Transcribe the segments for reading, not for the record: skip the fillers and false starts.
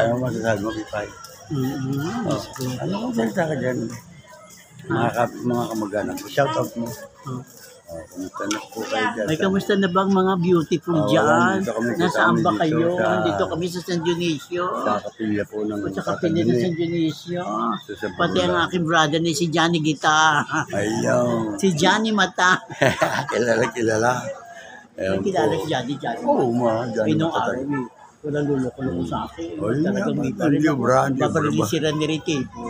Ano masasabi mo, Pipay? Ano kung salita ka dyan? Mga kamag-anak ko. Shout out mo. Kumusta na po kayo dyan? May kamusta na bang mga beautiful dyan? Nasaan ba kayo? Dito kami sa San Dionisio. Sa kapilya po ng Sa kapilya ng San Dionisio. Pati ang aking brother na si Johnny Gita. Ayaw. Si Johnny Mata. Kilala. Kilala si Johnny. Oo, Johnny Pinong Mata. araw walang luloko-loko sa akin. Ay, Talagang may pa rin ako. Babalisiran ni Ritipo.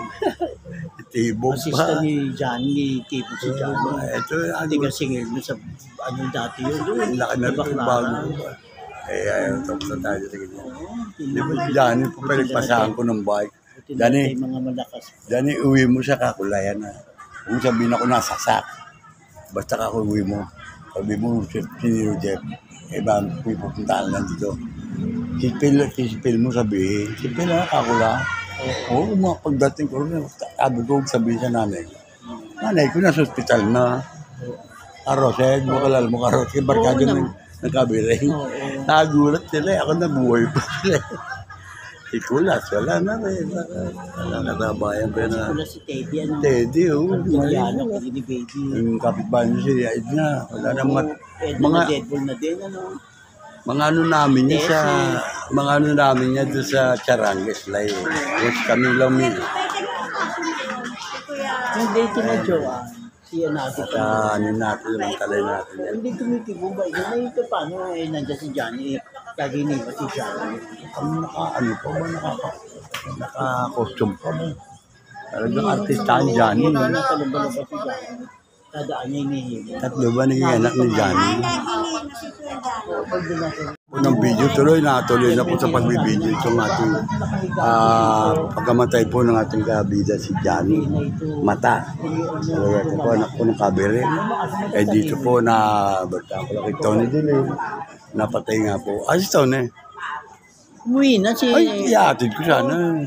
Tibo Assistant pa. ni Johnny, tipo si Johnny. Ito, Hindi ka singil mo sa dati yun. Ang laki na ito, bago. Ayaw, tapos na tayo sa ganyan. Di ba si Johnny, papaligpasahan ko ng bike. Johnny, uwi mo sa Kakulayan na. Kung sabihin ako nasasak, basta uwi mo. Sabi mo, siniro Jeff, ba, pupuntaan lang dito. Sipil mo sabihin, sipil na Kakula. Oo, mga pagdating ko rin, sabihin sa nanay. Nanay ko nasa hospital na. Karos, bukalal mo karos. Kaya barkada nagkabiring. Nagulat sila, ako nabuhay pa sila. Ikulas, wala na rin. Wala na tabayan pa na. Ikulas si Teddy, ano? Teddy, oo. Dialog, ni Baby. Yung kapitbahay niya siya, Ed na. Wala na mga Deadpool na din, ano? Mga ano namin niya doon sa Charangas Lai. Yes, kami lang min. Yung date na Joa, siya natin. Ano natin, yung talay natin. Hindi tumitibo ba? Yun ito paano nandiyan si Johnny, kagini ba si Johnny? Naka-costume pa ba? Talagang artista ang Johnny. Nakalumbalo ba si Johnny? Tadaan niya inihilo. Tatlo ba naging anak ni Johnny? Unang video natuloy na po sa pagbibideo itong ating pagkamatay po ng ating kabida si Johnny Mata. Talaga po anak po ng kabere. Dito po na bata ko kay Tony Dile. Napatay nga po. Si Tony. Umuwi na si... Ay, iatid ko sana.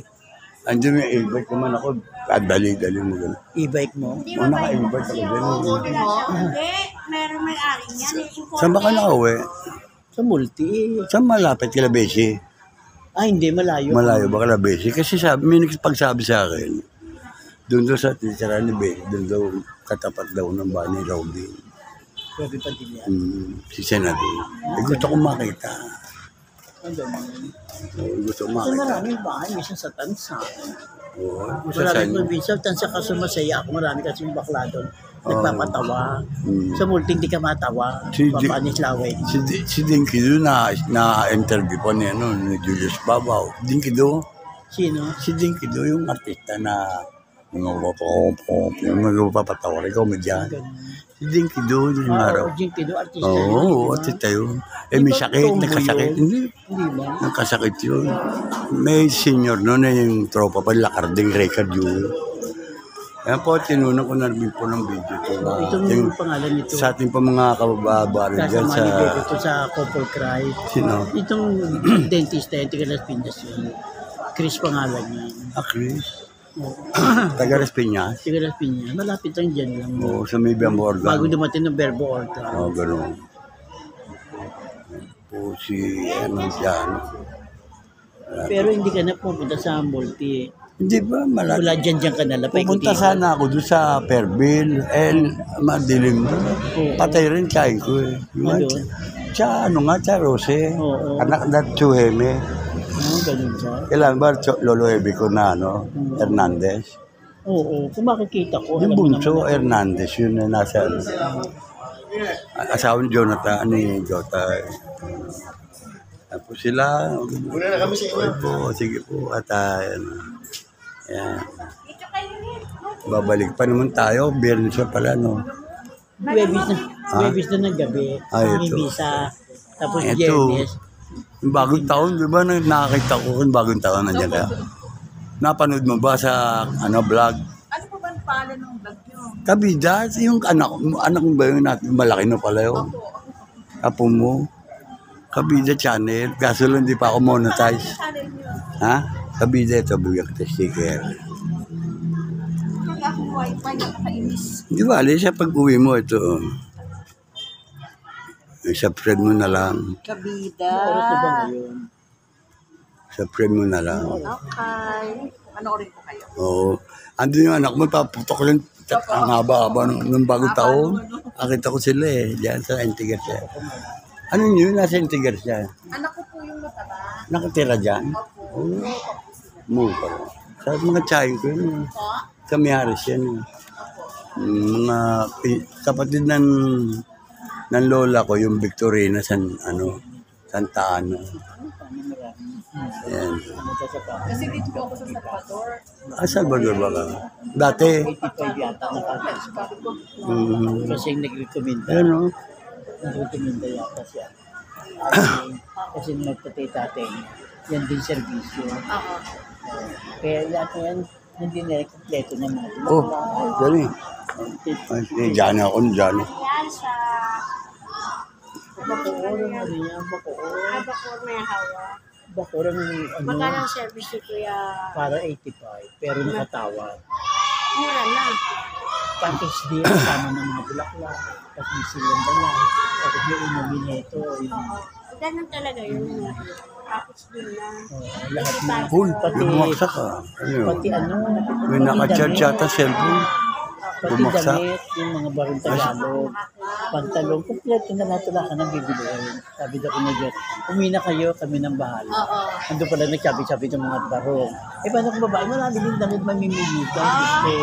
Andiyan may e-bike naman ako. Dali-dali mo gano'n. E-bike mo? O, naka-e-bike ako gano'n. Hindi, meron may-ari niyan. Saan ba ka nakauwi? Sa multi. Saan malapit kila Beshi? Hindi, malayo. Malayo ba kila Beshi? Kasi may nagpagsabi sa akin, doon sa titira ni Beshi, doon daw katapat daw ng bahay ni Robin. Robin Padilla. Si Senador. Gusto kong makita. Gusto kong makita. Maraming bahay, minsan sa Tansa. Oo. Maraming probinsya, Tansa ka sumasaya ako. Marami kasi yung bakla doon. Nagpapatawa. Sa multi hindi ka matawa. Papanis laway. Si Dinky doon na-interview pa ni Julius Babaw. Dinky doon. Sino? Si Dinky doon yung artista na yung magpapatawa rin, komedyan. Si Dinky doon yung araw. Dinky doon, artista. Oo, artista yun. May sakit, nagkasakit. Hindi ba? Nagkasakit yun. May senior noon na yung tropa pa, Lakarding record yun. Ayan po, tinunong ko na rin po ng video. Itong pangalan nito. Sa ating pa mga kababaro dyan sa... Ito sa Couple Cry. Sino? Itong dentista, yung Tiga Las Piñas yun. Chris pangalan niya. Chris? Taga Las Piñas? Tiga Las Piñas. Malapit lang dyan lang. Oo, sa may Bambo Organ. Bago dumating ng Verbo Organ. Oo, gano'n. Po si dyan. Pero hindi ka na pupunta sa multi. Hindi ba? Wala dyan ka na lapay. Pupunta sana ako doon sa Fairville. Madilim doon. Patay rin kain ko eh. Sa Rose. Anak na Chuheme. Ganun siya. Kailan ba Lolo Ebe ko na Hernandez? Oo, kung makikita ko. Yung bunso Hernandez, yun na nasa asawa ni Jonathan, ni Jota. Tapos sila. Muna na kami sa inyo. Sige po. At yan. Babalik pa naman tayo. Biyernes pa pala, no? Webis na ng gabi. May visa. Tapos Biyernes. Yung bagong taon, di ba? Nakakita ko kung bagong taon nandiyan ka. Napanood mo ba sa vlog? Ano po ba ang pala ng vlog nyo? Kabida, yung anak mo ba yung malaki na pala yun? Apo mo? Kabida channel. Kaso lang di pa ako monetize. Ha? Kabida ito, bigyan kita sticker. Wala akong wifi, nakakainis. Di ba, alis sa pag-uwi mo ito. Subscribe mo na lang. Kabida. Oras na ba ngayon? Sa friend mo na lang. Okay. Panoorin ko kayo. Oo. Andun yung anak mo, paputok lang. Ang haba-haba nung bagong taon. Akita ko sila eh. Diyan sa Antigua siya. Ano yun? Nasa Antigua siya. Anak ko po yung mataba. Nakatira dyan? Oo. Mukha. Sa mga tsahin ko yun. Sa Miharis yan. Mga kapatid ng lola ko, yung Victorina, Santa Ana. Ayan. Kasi dito po ako sa Salvador. Salvador ba ka? Dati. 85 yata nakatest pa. Mm. Kasi nag-recommend. Ayan o. Nag-recommend yata siya. Kasi nagtatay natin, yan din servisyo. Oo. Kaya lahat na yan, hindi na kompleto naman. Oh, dali. Ay, dyan ako, dyan. Yan sa Bacoor, ano yan, Bacoor. Abacor may hawa. Bacoor ang Magkano ano, ang service ni Kuya? para 85, pero nakatawad. Mura na. Package deal, kasama ng mga bulaklak, tapos may silang dala, tapos may inumin nito, Oo. Ganun talaga yun. Tapos din na. lahat na. Uy, Pati- bumagsak ka. Ano? Pati ano, May pati nakacharge damit. yata cellphone. Pati Bumagsak. damit, yung mga barong Tagalog, pantalon, kompleto na lahat wala ka nang bibilihin. Sabi daw ko na Diyos, umina kayo, kami nang bahala. Oo. Ando pala nagsabi-sabi ng mga barong. Eh, paano kung babae? Marami din damit mamimili ka. Kasi,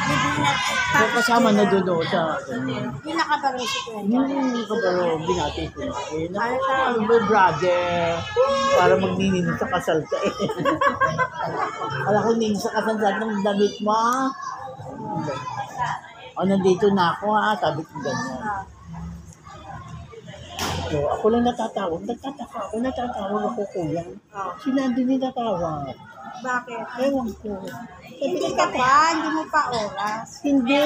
Hindi na. so, kasama na doon sa, Hindi nakabarong si Kuya. yung kabaro, binati ko na. Eh, ano ba, brother? Para magnininin sa kasal ka eh. Alam ko, ninin sa kasal lahat ng damit mo. O, nandito na ako ha, sabi ko ganyan. So, ako lang natatawag. Natatawag ako kuya. Oo. Sila din nitatawag. Bakit? Ewan ko. Sabi Hindi ko, ka pa, hindi mo pa oras. hindi.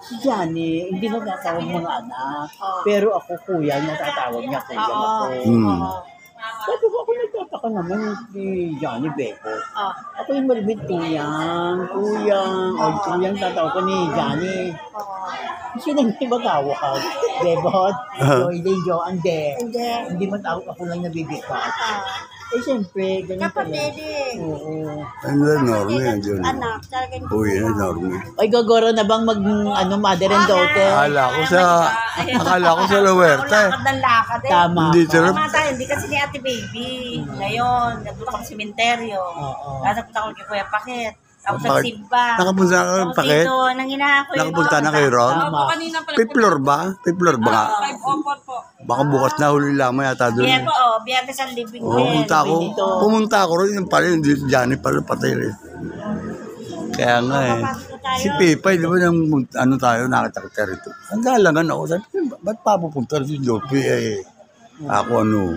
Si Johnny, hindi natatawag mga anak. Pero ako kuya, natatawag niya kuya Oo. ako. Oo. Sabi ko, ako nagtataka naman si Johnny Beko. Oo. Ako yung malibit kuyang. O kuyang tatawag ko ni Johnny. Oo. Sino hindi ba tawag? Bebot, Joy, Jo, Ande. Hindi. Hindi man tawag ako lang nabibigat. Ah, Eh, siyempre, ganun pala. kapatid eh. Oo. Ano na, normal yan dyan. Anak, talagang Uy, yan, normal. Ay, gagoro na bang mother and daughter? Akala ko sa Luwerta eh. lakad ng lakad eh. Tama. Hindi, ka. sarap. Tama tayo, hindi kasi ni Ate Baby. Ngayon, nagpunta kami sa sementeryo. Oo. Tapos nagpunta kami kay Kuya Pakit. Tapos Bakit? nagsimba. Nakapunta ka ng Tapos Pakit? dito, nanginahan ko Nakapunta na kayo ron? Tama. Fifth floor ba? Fifth floor ba nga? 5 po. Baka bukas na huli lamang yata doon. Biyernes po, oh, biyernes ang living din. Pumunta ako rin yung pala, yung Johnny pala patay rin. Kaya nga eh. Si Pepay, di ba nang ano tayo, nakatakita rito. Ang galangan ako, sabi ko, ba't papupunta rin si Jopi eh? Ako ano,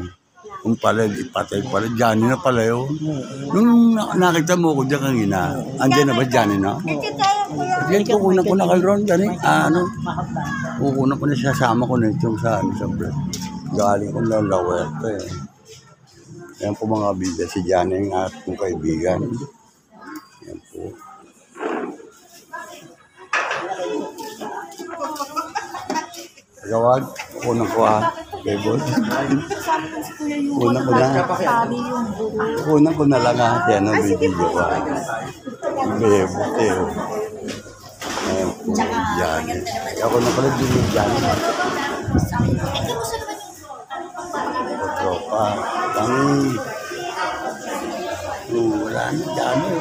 kung pala, ipatay pala, Johnny na pala yun. Nung nakita mo ko dyan kanina, andyan na ba Johnny na? Ito tayo, Kuya. Yan, kukunan ko na kayo ron, Johnny. Ano, Mahaplan. kukunan ko na sasama ko na itong sa bread. Galing ko lang lawerte eh. Yan po mga bida, si Johnny ang aking kaibigan. Yan po. Gawag, kukunan ko ha. Bebot. Kukunan ko na. Kukunan ko na lang ha. Yan ang video ko. Bebot eh. Ayan po, Johnny. Ako na pala din yung Johnny. Tropa. Tangi. Wala na Johnny.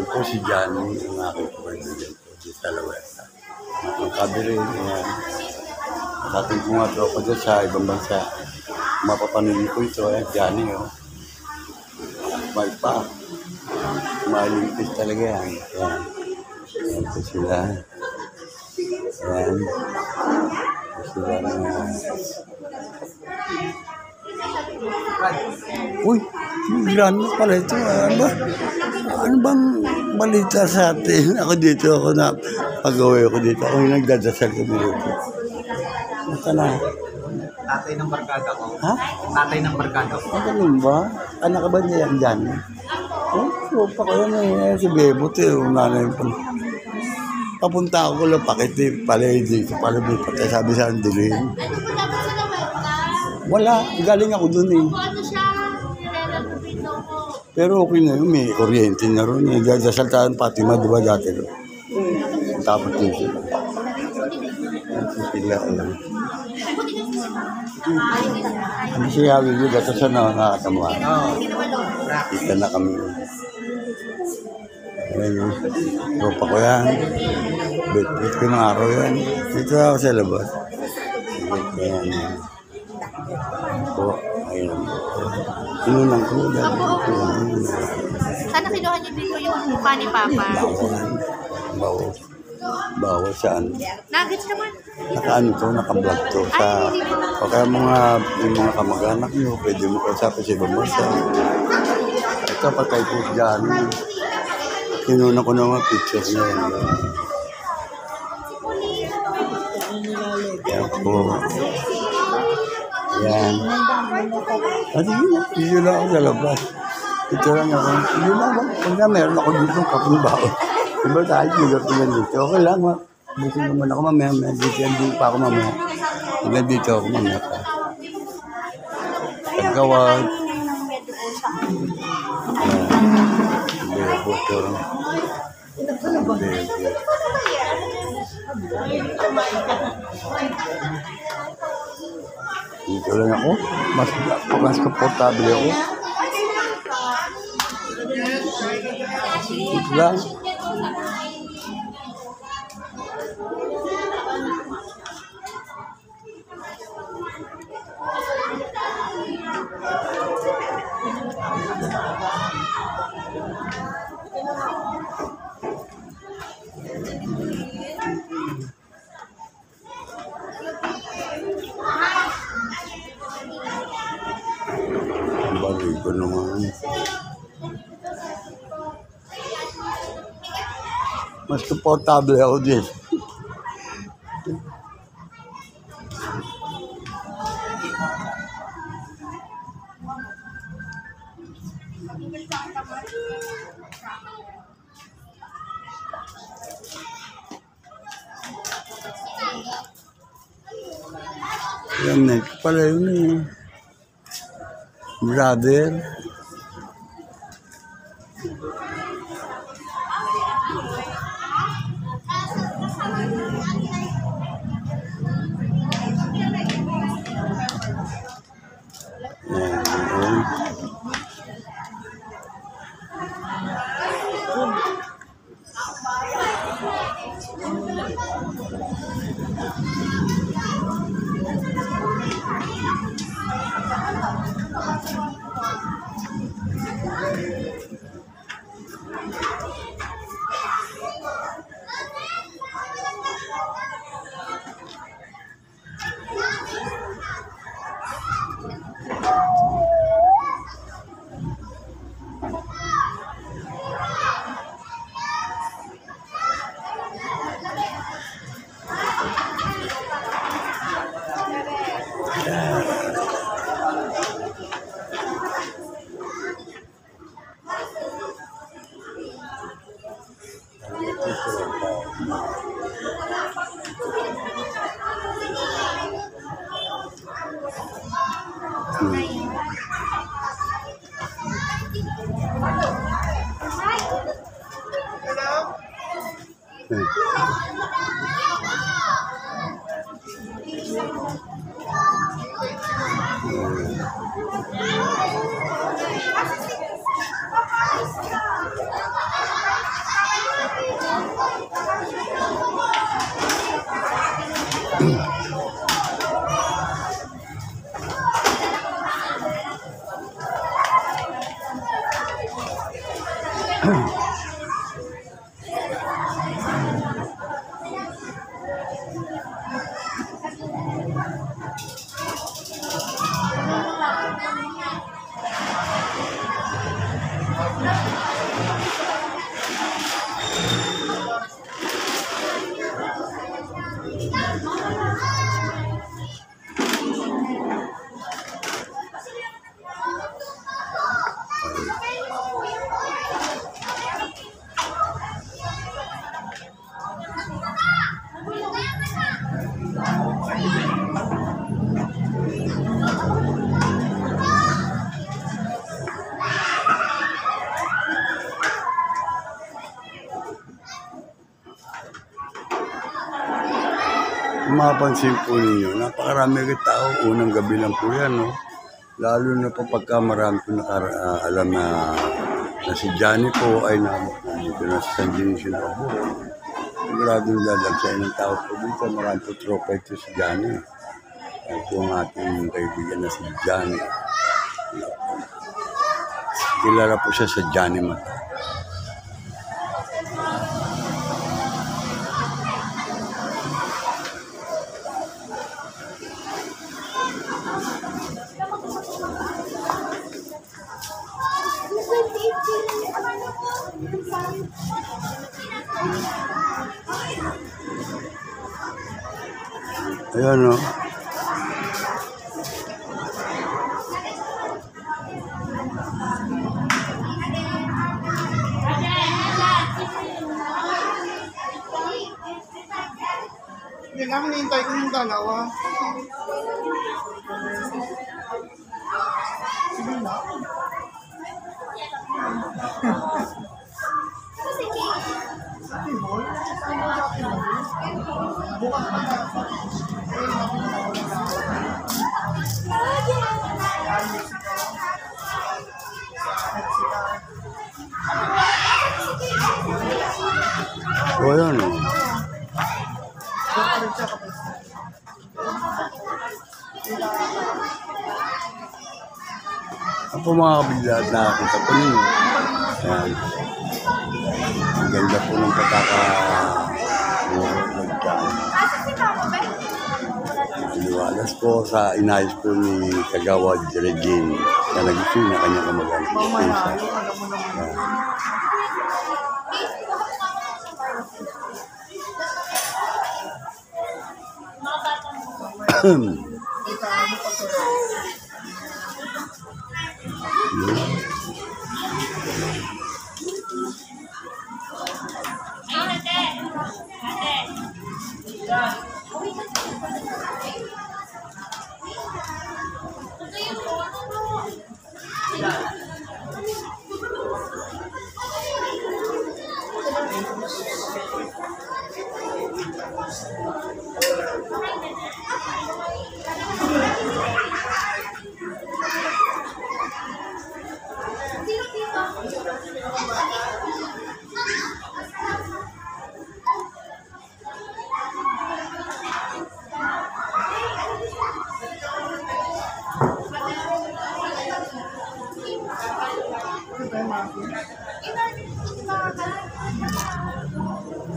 Ako si Johnny, ang aking kaibigan po, si Salaweta. Ang kabiri, yan. Ating po nga tropa dyan sa ibang bansa. Mapapanilin ko ito, Johnny, oh. May pa. Malimpis talaga yan. Yan. Yan po sila. Yan. Po sila na. Uy, grand pala ito. Ano ba? Ano bang balita sa atin? Ako dito, ako na pag-away ako dito. Ako yung nagdadasal kami dito. Basta na. Tatay ng barkada ko. Ha? Tatay ng barkada ko. Ang ganun ba? Anak ka ba niya yan dyan? tropa ko yan eh. Si Bebot eh. Nanay pa. Papunta ako lang pakit eh. Palay dito. Palay dito. Sabi sa Andilim. Ano po dapat sa Naweta? Wala. Galing ako dun eh. Ano siya? Nirerenovate daw po. Pero okay na yun. May kuryente na ron eh. Dasaltaan Fatima, di ba dati ron? Tapos din sila. Sila Ano siya hawig yun? Dito sa nakakatamuhan. Kita na kami. Ayun. Tropa ko yan. Bet ko ng araw yan. Dito ako sa labas. Ayan. Ito. Ayan. Tinunang ko. Sana kinuha niyo din po yung mukha ni Papa. Bawal saan. Nuggets naman. Naka-ano to, naka-vlog to. O kaya yung mga kamag-anak nyo, pwede mo kausapin si Bamosa. Ito, patay po dyan. Kinuna ko naman picture niya. Yan po. Yan. At yun lang ako sa labas. Ito lang ako. Yun lang ako. Pag na meron ako dito ng kapimbaw. Diba tayo, lugar ko yan dito. Okay lang, buti naman ako mamaya. Dito pa ako mamaya. Hanggang dito ako mamaya pa. Pagkawag. Bebo to. Bebo. Dito lang ako. Mas komportable ako. Dito lang. Balik ko naman. Mas komportable ako din. Yan na, pala yun eh. Brother. Kung mapansin po ninyo, napakarami ng tao. Unang gabi lang po yan, no? Lalo na po pagka marami po alam na si Johnny po ay nandito na sa San Dionisio na Aburo. Siguradong lalagsain ng tao po dito. Marami po tropa ito si Johnny. Ay po ang ating kaibigan na si Johnny. Kilala po siya sa Johnny Mata. Ayan, no? Hindi lang, hinihintay ko yung dalawa. Sige na. O, ayan, no? Ako mga kabigla at nakakita po ninyo. Ayan. Ang ganda po ng Liwalas po sa inayos po ni Kagawad Regine na nagising na kanyang kamag-anak.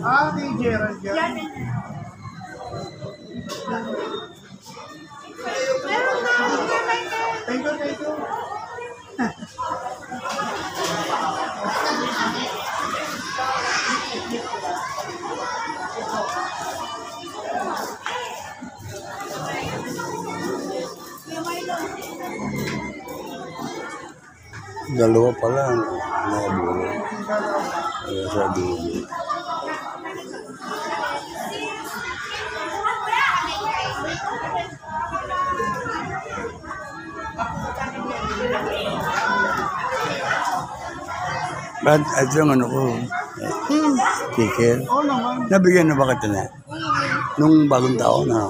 Ah, kay Gerald yan. Thank you, thank you. Dalawa pala. Nakaburo. Kaya sa dulo. Ba't ito yung ano ko? Ticket. Oo naman. Nabigyan na ba kita na? Nung bagong taon na.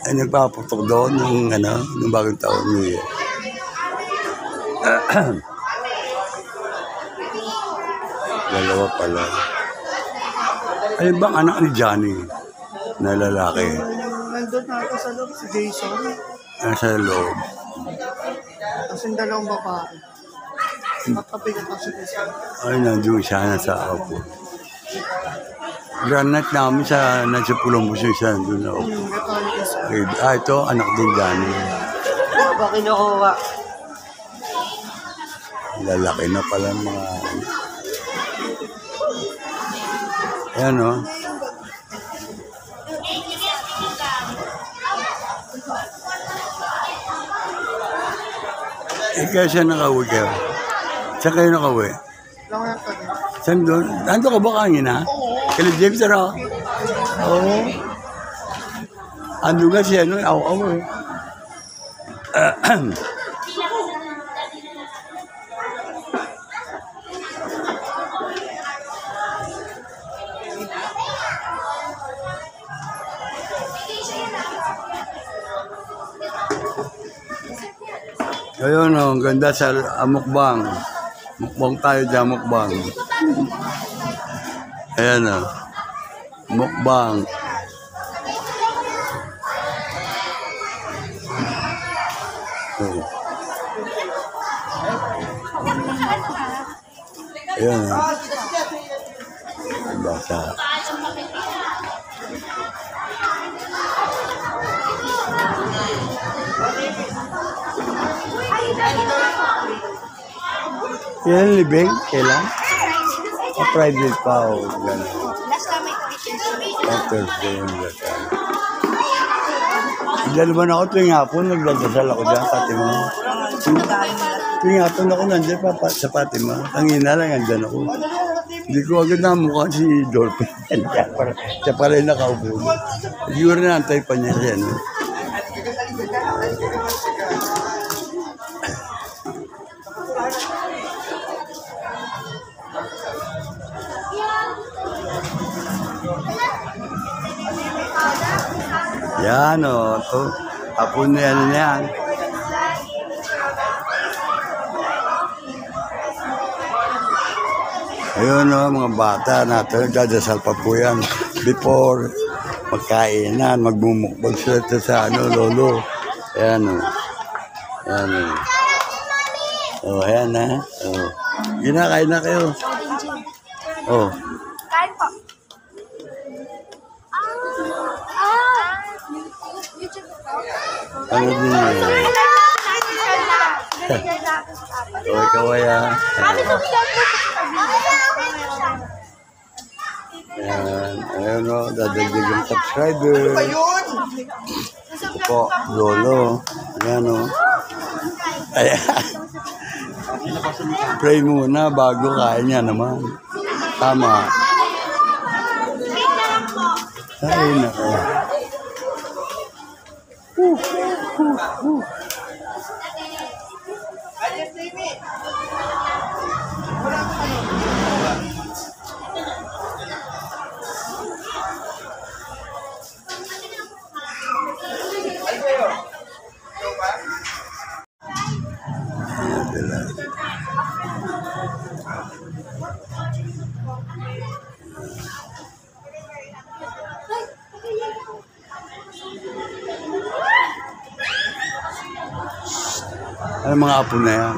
Ay nagpaputok doon nung nung bagong taon niya. Dalawa pala. Ay bang anak ni Johnny na lalaki? Nandun na ako sa loob, si Jason. Nasa loob. Tapos yung dalawang babae. Matapigat ako si Jason. Ay, nandiyo siya nasa ako. Grand night namin nasa Pulong Buso siya nandun na ako. Ito Okay. Ito, anak din Johnny. Baka kinukuha. Lalaki na pala mga... Ayan, no? Kaya siya nakauwi kayo. Saan kayo nakauwi? lang yan kanya. Saan doon? Nando ka ba kanina? Kaya James, ano? Oo. Ando nga siya, no? Aw, eh. Ayun o, ang ganda sa mukbang. Mukbang tayo dyan, mukbang. Ayan o. Mukbang. Oh. Ayan o. Bata. Yan libing? Kailan? Private pa o gano'n. Last time I quit Thursday yung dasal. Diyan naman ako tuwing hapon, nagdadasal ako dyan, Fatima. Tuwing hapon ako nandiyan pa sa Fatima. Tangina lang, andyan ako. Hindi ko agad na mukha si Dolphin. Siya pa rin nakaupo. Siguro na antay pa niya siya. No? Yan o. Hapon na yan na yan. Ayun o, mga bata natin, dadasal pa po yan. Before magkainan, magmumukbang sila sa lolo. Ayan o. Ayan o. O, ayan ha. O. Ginakain na kayo. O. Kain po. YouTube po. Ano din yun? O, ikaw ay Ayan. Ayan o, dadagdag yung subscriber. Ito po, lolo. Ayan o. Ayan. Pray muna bago kain niya naman. Tama. Ay, nako. Ano mga apo na yan?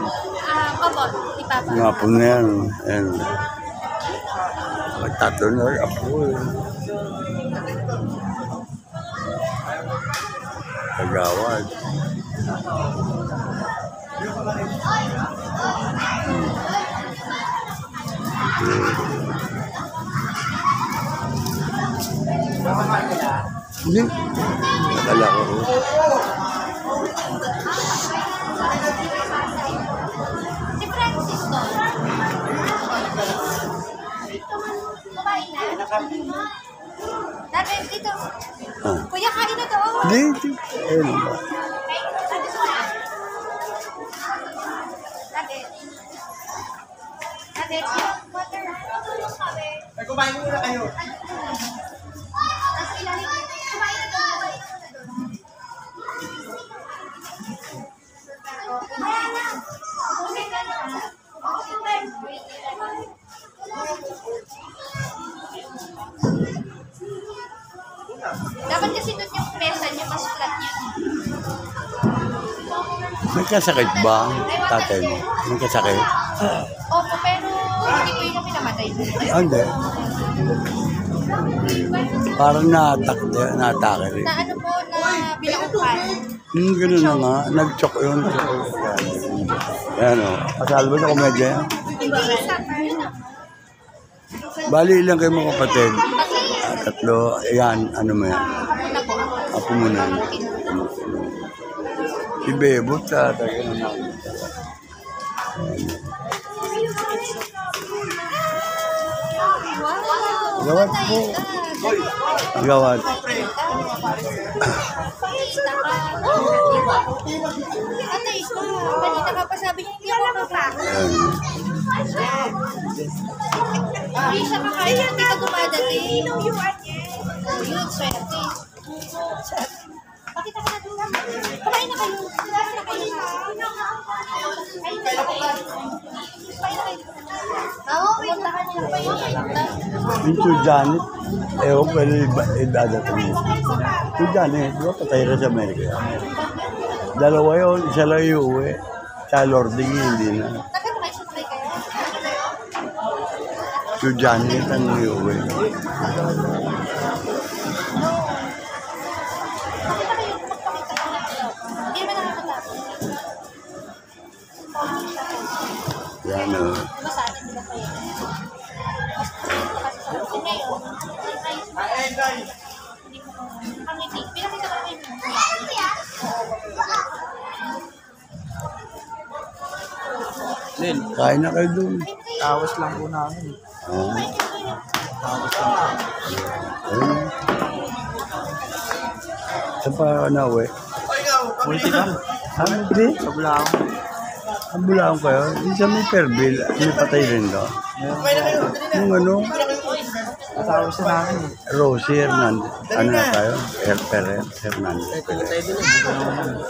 Opo, ni Papa. Mga apo na yan. Ayan. Magtatlo na rin apo eh. Kagawad. Hindi. Nakala ko. Si Francis to. Kumain na. Dati, dito. Ah. Kuya, kain na to. Hindi. Ayun ba? Dati. Dati, water. Ay, kumain muna kayo. Tapos ilalim. Kumain na to. Kumain na. Kumain na. Dapat kasi doon yung mesa niya, mas flat yun. Nagkasakit ba, tatay mo? Nagkasakit? Opo, pero hindi ko yung pinamatay. Ah, hindi. Parang na-atake rin. Na ano po, na bilaupan. Gano'n na nga. Nag-chok yun. Yan o. Kasalba sa komedya yan. Hindi isa. Bali ilang kayo mga kapatid? Tatlo. Ayan, ano mo yan? Una po. Ako muna. Si Bebot sa tayo na Wow! Gawat po. Gawat. Ate, kanina ka pa sabi niya, hindi ako kakain. Ayan. Hindi siya kakain, hindi ka dumadating. Yun, swerte. Pakita ka na doon. Kumain na kayo. Kumain na kayo. Oo, punta ka niyo pa yun. Yung si Janet, ewan ko, idadating mo. Si Janet, di ba patay na sa Amerika? Dalawa yun, isa lang iuwi. Sa Lording, hindi na. Nagkakasakay kayo? Si Janet ang iuwi. Hindi ba nakakatapos? Yan o. Masabi nila kayo. Kasi ngayon, ang ngiti, pinakita ko kayo. Lil, Kain na kayo doon. tawas lang po namin. Ah, Tawas lang. ayun. Saan pa nauwi? Multi lang. Hindi. Sa Bulacan. Ang bulaan kayo. Hindi sa may perbil. May patay rin daw. Yung ano, Tawas na namin. Rosie Hernandez. Ano na tayo? Hernandez.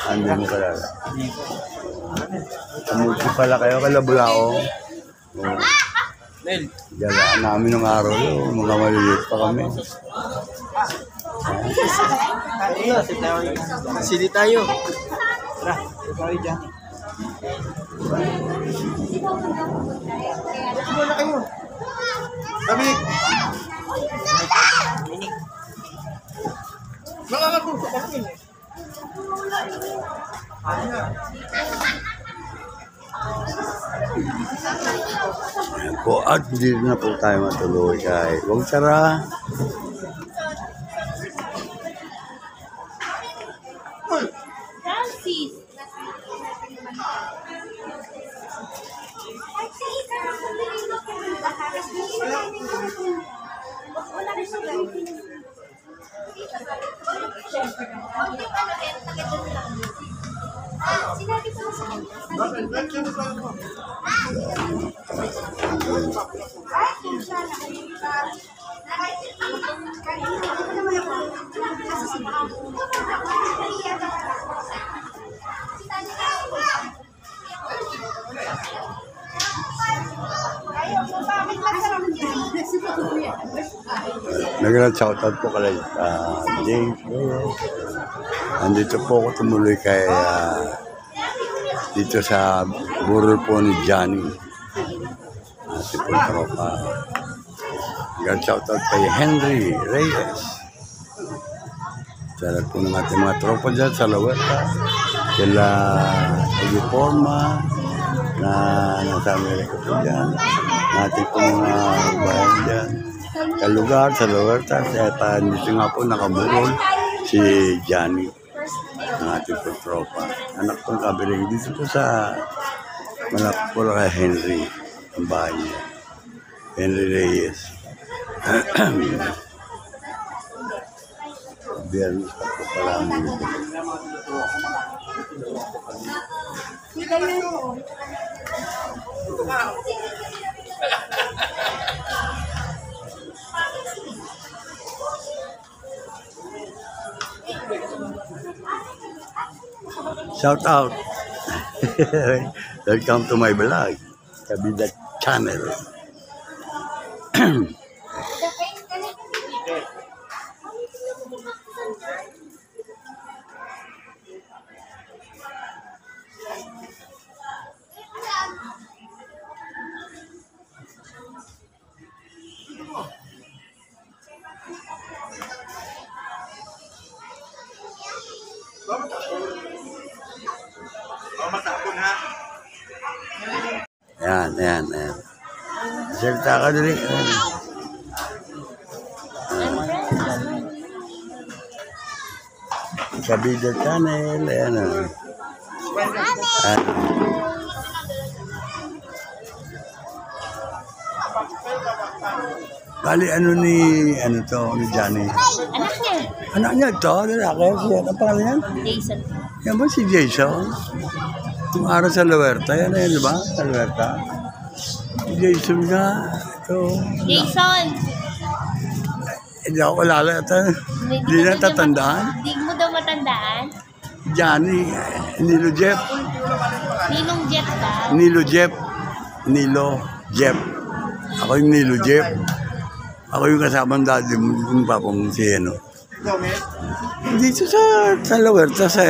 Hindi mo kalala. Kamuti pala kayo, kalabulao. Oh. Lil, Galaan namin ng araw yun. Mga maliliit pa kami. sili tayo. Tara, tayo dyan. Muna kayo. Kamik! Makakatusok kami. Ayan po. At hindi na po tayo matuloy kahit huwag sara. Francis! Sinabi ko sa Nag-shoutout po kay James Reyes. Andito po ako tumuloy kay dito sa burol po ni Johnny. Ate po tropa. Nag-shoutout kay Henry Reyes. Sa lahat po ng ating mga tropa dyan sa Lawerta. Sila Ediforma na nasa Amerika po dyan. Natin po mga bayan dyan. Kalugar sa Lawerta. At dito nga po nakaburol si Johnny. Ang ating po tropa. Anak pong kabilang dito po sa malapit po kay Henry. Ang bahay niya. Henry Reyes. Biyernes pa po pala ang mga. Shout out. Welcome to my vlog. Kabida Channel. Ayan. Salita ka dali. Kabida Channel. Ayan. Bali, ano ni Johnny? anak niya. Anak niya ito, lalaki. Ano pangalan yan? Jason. Yan ba si Jason? Itong araw sa Lawerta, yan na yan, di ba? Sa Lawerta. Si Jason nga, ito. Jason! Hindi ako kilala ito. Hindi na tatandaan. Hindi mo daw matandaan? Johnny, Nilo Jeff. Ninong Jet ba? Nilo Jeff. Nilo Jeff. Ako yung Nilo Jeff. Ako yung kasama ng daddy mo, yung papa mo si ano. Dito sa Lawerta, sa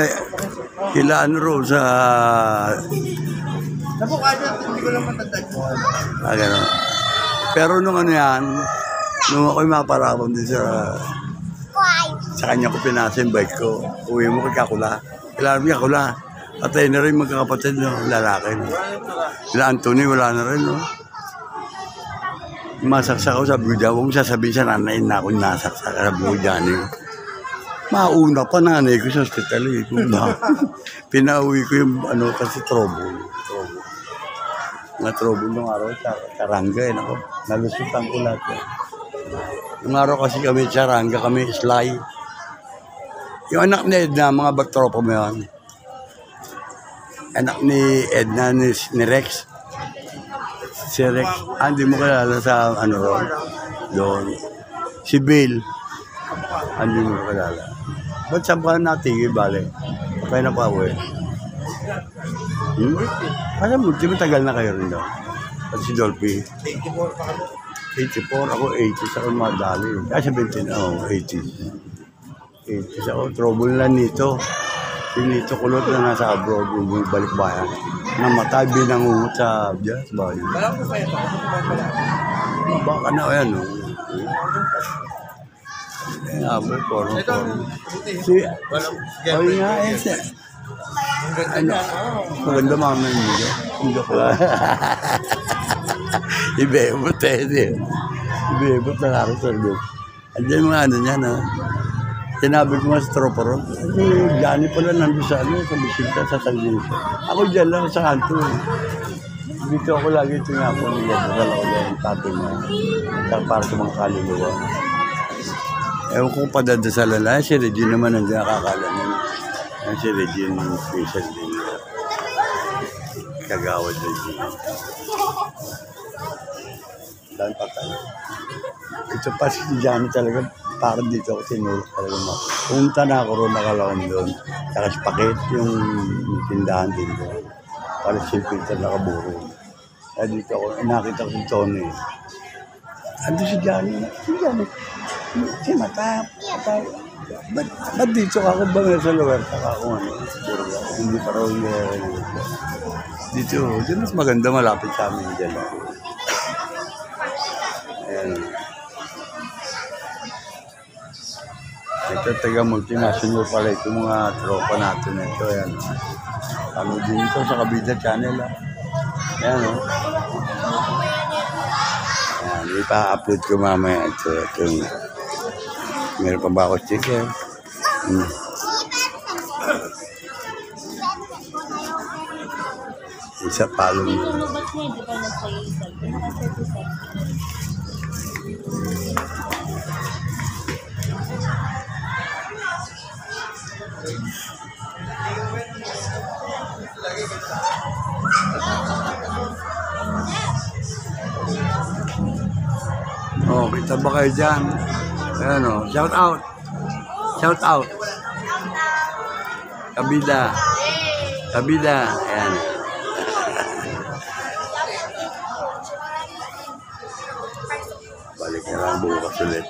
Kilaan Road, sa... Hindi ko lang matandaan. Gano'n. Pero nung ano yan, nung ako'y maparapon din sa kanya ko pinasa yung bike ko, uwi mo kay Kakula. Kailangan mo Kakula. Patay na rin magkakapatid, no? Lalaki. No? Sila Anthony, wala na rin. No? Masaksak ako, sabi ko dyan, huwag mo sasabihin sa nanay na ako nasaksak. Sabi ko dyan, mauna pa nanay ko sa hospital. Pinauwi ko yung ano, kasi trouble. Mga trouble nung araw sa Karanga. Nalusutan ko lahat. Yung araw kasi kami sa Karanga, kami Sly. Yung anak ni Edna, mga batropa mo yan. Anak ni Edna, ni Rex. Si Rex, hindi mo kilala sa ano ron. Doon. Si Bill, hindi mo kilala. Ba't saan pa natigil, bale? Kaya na pa uwi. Kasi mo, di ba tagal na kayo rin daw? At si Dolphy. 84, ako 80, ako madali. Kasi 17, ako 80. 80 ako, trouble na nito. Si Nito Kulot na nasa abroad, yung balik bayan. Namatay, binangungot sa Bias, bayan. Baka na, ayan, no? Abot, porong. Ay nga, ano, maganda mga nandiyo. Hindi ko lang. Ibebot Ibebot na araw sa loob. Andiyan mga ano niya, na. Sinabi ko nga sa tropa ron. Johnny pala nandun sa ano, sa bisita, sa Tangginsa. Ako dyan lang sa kanto. Dito ako lagi tinapon nila. Dala ko lang yung tatay mo. Para sa mga kaluluwa. Ewan ko padadasalan lang. Si Regine naman nandiyan nakakala niya. Si Regine yung special din. Kagawad Regine. Dahil patay. Ito pa si Johnny talaga. Parang dito ako tinulog talaga mo. Pumunta na ako ron, nakalaon doon. Saka si Pakit, yung tindahan din doon. Parang silpintan nakaburo. Kaya dito ako, nakita ko si Tony. Ando si Johnny. Si Mata. Ba't dito ka ba nga sa Lawerta ka ako? Hindi pa raw dito. Dito mas maganda, malapit sa amin dyan. Ayan. Ito taga multinational pala ito mga tropa natin ito. Ayan. Ano din ito sa Kabida Channel. Ayan o. Ayan. Ipa-upload ko mamaya ito. Meron pa ba ako sticker? Isa palong yun. Oh, kita ba kayo dyan? Ayan o, shout out. Shout out. Kabida. Kabida. Ayan. Balik na lang bukas ulit.